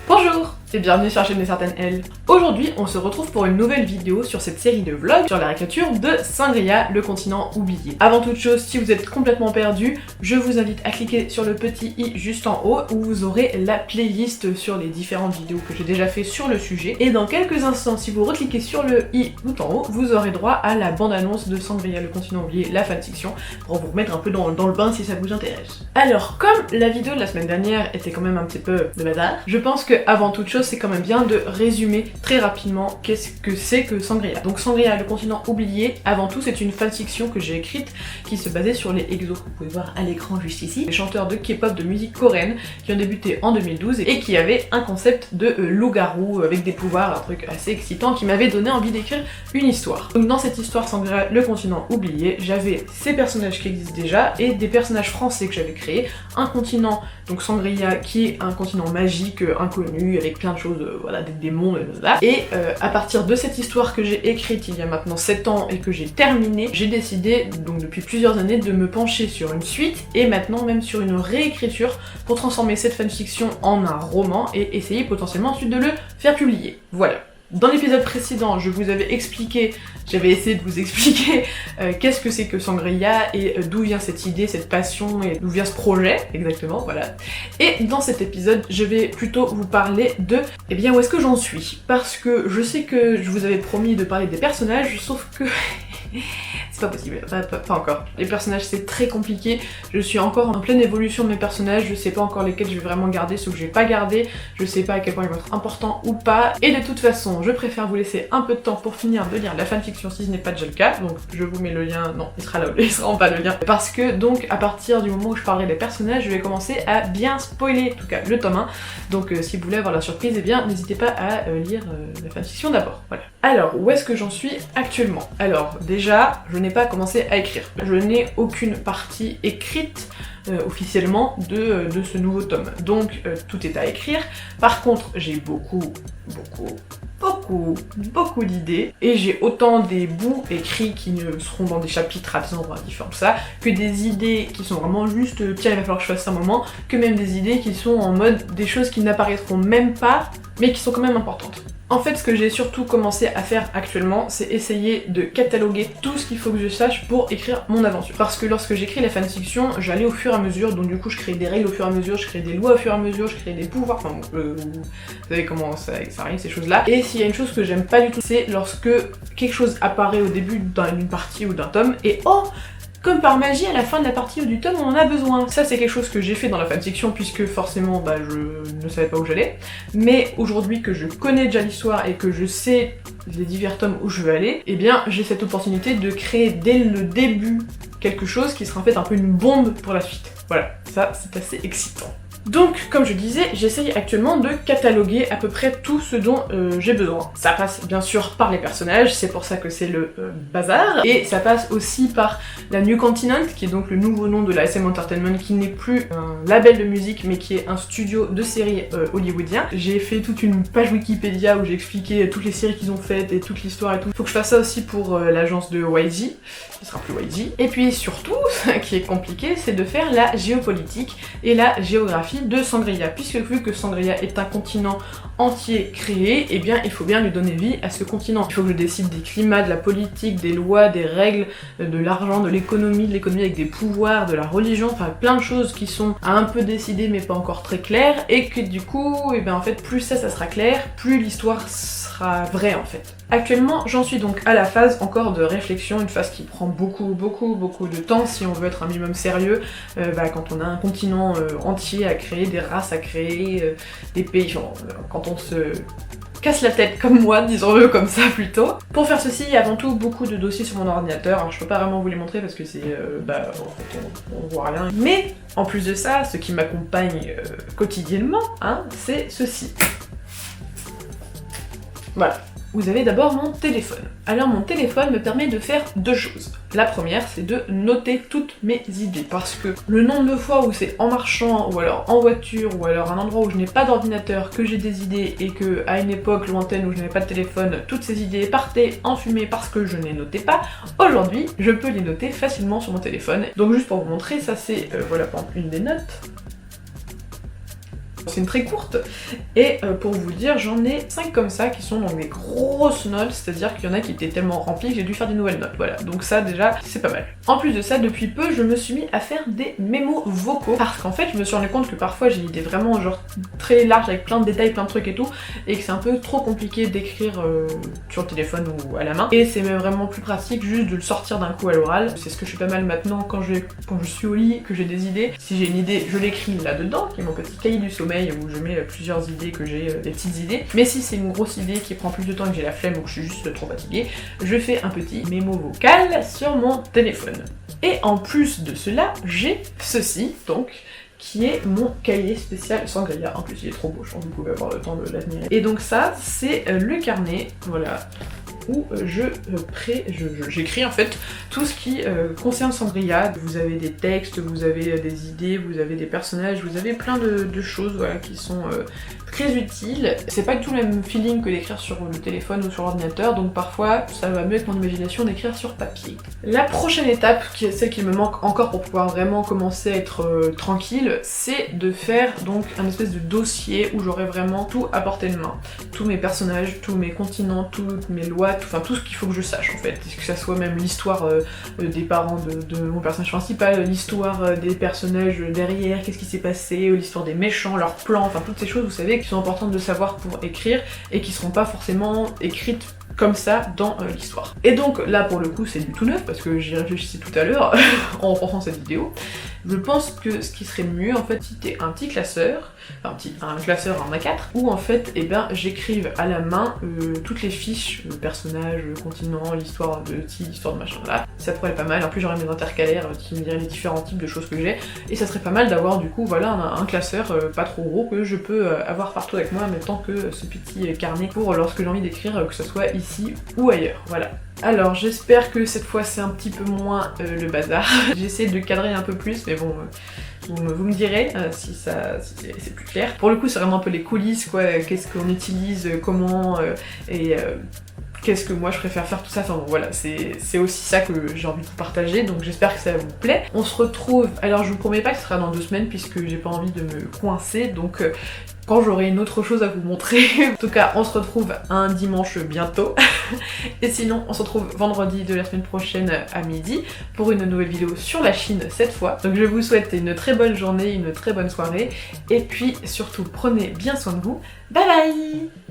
Bonjour et bienvenue sur la chaîne de Certaines Elles. Aujourd'hui, on se retrouve pour une nouvelle vidéo sur cette série de vlogs sur la réécriture de Sangria, le continent oublié. Avant toute chose, si vous êtes complètement perdu, je vous invite à cliquer sur le petit i juste en haut où vous aurez la playlist sur les différentes vidéos que j'ai déjà fait sur le sujet. Et dans quelques instants, si vous recliquez sur le i tout en haut, vous aurez droit à la bande-annonce de Sangria, le continent oublié, la fanfiction, pour vous remettre un peu dans le bain si ça vous intéresse. Alors, comme la vidéo de la semaine dernière était quand même un petit peu de bazar, je pense que avant toute chose, c'est quand même bien de résumer très rapidement qu'est-ce que c'est que Sangria. Donc Sangria, le continent oublié, avant tout c'est une fanfiction que j'ai écrite qui se basait sur les EXO, que vous pouvez voir à l'écran juste ici, les chanteurs de K-pop de musique coréenne qui ont débuté en 2012 et qui avaient un concept de loup-garou avec des pouvoirs, un truc assez excitant qui m'avait donné envie d'écrire une histoire. Donc dans cette histoire Sangria, le continent oublié, j'avais ces personnages qui existent déjà et des personnages français que j'avais créés, un continent, donc Sangria, qui est un continent magique, inconnu, avec plein de choses, voilà, des démons, et à partir de cette histoire que j'ai écrite il y a maintenant 7 ans et que j'ai terminée, j'ai décidé, donc depuis plusieurs années, de me pencher sur une suite et maintenant même sur une réécriture pour transformer cette fanfiction en un roman et essayer potentiellement ensuite de le faire publier. Voilà. Dans l'épisode précédent, je vous avais expliqué, j'avais essayé de vous expliquer qu'est-ce que c'est que Sangria et d'où vient cette idée, cette passion et d'où vient ce projet, exactement, voilà. Et dans cet épisode, je vais plutôt vous parler de, eh bien, où est-ce que j'en suis. Parce que je sais que je vous avais promis de parler des personnages, sauf que... c'est pas possible, pas encore. Les personnages c'est très compliqué, je suis encore en pleine évolution de mes personnages, je sais pas encore lesquels je vais vraiment garder, ceux que je vais pas garder, je sais pas à quel point ils vont être importants ou pas, et de toute façon je préfère vous laisser un peu de temps pour finir de lire la fanfiction si ce n'est pas déjà le cas, donc je vous mets le lien, non il sera là, il sera en bas le lien, parce que donc à partir du moment où je parlerai des personnages, je vais commencer à bien spoiler, en tout cas le tome 1, donc si vous voulez avoir la surprise, eh bien n'hésitez pas à lire la fanfiction d'abord, voilà. Alors, où est-ce que j'en suis actuellement? Alors, déjà, je n'ai pas commencé à écrire. Je n'ai aucune partie écrite officiellement de ce nouveau tome. Donc, tout est à écrire. Par contre, j'ai beaucoup d'idées. Et j'ai autant des bouts écrits qui seront dans des chapitres à des endroits différents, ça, que des idées qui sont vraiment juste tiens, il va falloir que je fasse ça un moment, que même des idées qui sont en mode des choses qui n'apparaîtront même pas, mais qui sont quand même importantes. En fait, ce que j'ai surtout commencé à faire actuellement, c'est essayer de cataloguer tout ce qu'il faut que je sache pour écrire mon aventure. Parce que lorsque j'écris la fanfiction, j'allais au fur et à mesure, donc du coup je crée des règles au fur et à mesure, je crée des lois au fur et à mesure, je crée des pouvoirs, enfin vous savez comment ça arrive ces choses-là. Et s'il y a une chose que j'aime pas du tout, c'est lorsque quelque chose apparaît au début d'une partie ou d'un tome, et oh, comme par magie, à la fin de la partie ou du tome, on en a besoin. Ça, c'est quelque chose que j'ai fait dans la fanfiction, puisque forcément, je ne savais pas où j'allais. Mais aujourd'hui que je connais déjà l'histoire et que je sais les divers tomes où je veux aller, eh bien, j'ai cette opportunité de créer dès le début quelque chose qui sera en fait un peu une bombe pour la suite. Voilà, ça, c'est assez excitant. Donc, comme je disais, j'essaye actuellement de cataloguer à peu près tout ce dont j'ai besoin. Ça passe bien sûr par les personnages, c'est pour ça que c'est le bazar, et ça passe aussi par la New Continent, qui est donc le nouveau nom de la SM Entertainment, qui n'est plus un label de musique, mais qui est un studio de séries hollywoodien. J'ai fait toute une page Wikipédia où j'ai expliqué toutes les séries qu'ils ont faites et toute l'histoire et tout. Faut que je fasse ça aussi pour l'agence de YG, qui sera plus YG. Et puis surtout, ce qui est compliqué, c'est de faire la géopolitique et la géographie de Sangria, puisque vu que Sangria est un continent entier créé, eh bien il faut bien lui donner vie à ce continent. Il faut que je décide des climats, de la politique, des lois, des règles, de l'argent, de l'économie avec des pouvoirs, de la religion, enfin plein de choses qui sont à un peu décidées mais pas encore très claires, et que du coup, eh bien en fait plus ça sera clair, plus l'histoire sera vraie en fait. Actuellement, j'en suis donc à la phase encore de réflexion, une phase qui prend beaucoup de temps si on veut être un minimum sérieux, quand on a un continent entier à créer, des races à créer, des pays, quand on se casse la tête comme moi, disons-le comme ça plutôt. Pour faire ceci, il y a avant tout beaucoup de dossiers sur mon ordinateur, alors je peux pas vraiment vous les montrer parce que c'est, en fait, on voit rien. Mais en plus de ça, ce qui m'accompagne quotidiennement, hein, c'est ceci. Voilà. Vous avez d'abord mon téléphone. Alors mon téléphone me permet de faire deux choses. La première, c'est de noter toutes mes idées, parce que le nombre de fois où c'est en marchant, ou alors en voiture, ou alors un endroit où je n'ai pas d'ordinateur, que j'ai des idées, et que à une époque lointaine où je n'avais pas de téléphone, toutes ces idées partaient en fumée parce que je ne les notais pas, aujourd'hui, je peux les noter facilement sur mon téléphone. Donc juste pour vous montrer, ça c'est, voilà, par exemple, une des notes. C'est une très courte et pour vous dire j'en ai 5 comme ça qui sont dans des grosses notes, c'est-à-dire qu'il y en a qui étaient tellement remplis que j'ai dû faire des nouvelles notes, voilà, donc ça déjà c'est pas mal. En plus de ça, depuis peu je me suis mis à faire des mémos vocaux parce qu'en fait je me suis rendu compte que parfois j'ai une idée vraiment genre très large avec plein de détails, plein de trucs et tout, et que c'est un peu trop compliqué d'écrire sur le téléphone ou à la main, et c'est même vraiment plus pratique juste de le sortir d'un coup à l'oral. C'est ce que je fais pas mal maintenant quand je suis au lit, que j'ai des idées. Si j'ai une idée, je l'écris là-dedans, qui est mon petit cahier du sommeil où je mets plusieurs idées que j'ai, des petites idées. Mais si c'est une grosse idée qui prend plus de temps et que j'ai la flemme ou que je suis juste trop fatiguée, je fais un petit mémo vocal sur mon téléphone. Et en plus de cela, j'ai ceci, donc, qui est mon cahier spécial Sangria. En plus il est trop beau, je pense que vous pouvez avoir le temps de l'admirer. Et donc ça, c'est le carnet, voilà, où j'écris en fait tout ce qui concerne Sangria. Vous avez des textes, vous avez des idées, vous avez des personnages, vous avez plein de choses, voilà, qui sont très utiles. C'est pas du tout le même feeling que d'écrire sur le téléphone ou sur l'ordinateur, donc parfois ça va mieux avec mon imagination d'écrire sur papier. La prochaine étape, qui est celle qui me manque encore pour pouvoir vraiment commencer à être tranquille, c'est de faire donc un espèce de dossier où j'aurai vraiment tout à portée de main. Tous mes personnages, tous mes continents, toutes mes lois, enfin tout ce qu'il faut que je sache en fait. Que ça soit même l'histoire des parents de mon personnage principal, l'histoire des personnages derrière, qu'est-ce qui s'est passé, l'histoire des méchants, leurs plans, enfin toutes ces choses vous savez qui sont importantes de savoir pour écrire et qui seront pas forcément écrites comme ça dans l'histoire. Et donc là pour le coup c'est du tout neuf parce que j'y réfléchissais tout à l'heure en pensant cette vidéo. Je pense que ce qui serait mieux en fait c'était un petit classeur, enfin un classeur en A4 où en fait j'écrive à la main toutes les fiches, le personnage, le continent, l'histoire de ci, l'histoire de machin là. Ça pourrait être pas mal, en plus j'aurais mes intercalaires qui me diraient les différents types de choses que j'ai, et ça serait pas mal d'avoir du coup voilà un classeur pas trop gros que je peux avoir partout avec moi en même temps que ce petit carnet pour lorsque j'ai envie d'écrire, que ce soit ici ou ailleurs, voilà. Alors j'espère que cette fois c'est un petit peu moins le bazar. J'essaie de cadrer un peu plus mais bon, vous me direz si c'est plus clair. Pour le coup c'est vraiment un peu les coulisses quoi, qu'est-ce qu'on utilise, comment et qu'est-ce que moi je préfère faire, tout ça, enfin bon voilà, c'est aussi ça que j'ai envie de vous partager, donc j'espère que ça vous plaît. On se retrouve, alors je vous promets pas que ce sera dans 2 semaines puisque j'ai pas envie de me coincer, donc quand j'aurai une autre chose à vous montrer. En tout cas, on se retrouve un dimanche bientôt. Et sinon, on se retrouve vendredi de la semaine prochaine à midi pour une nouvelle vidéo sur la Chine cette fois. Donc je vous souhaite une très bonne journée, une très bonne soirée. Et puis surtout, prenez bien soin de vous. Bye bye!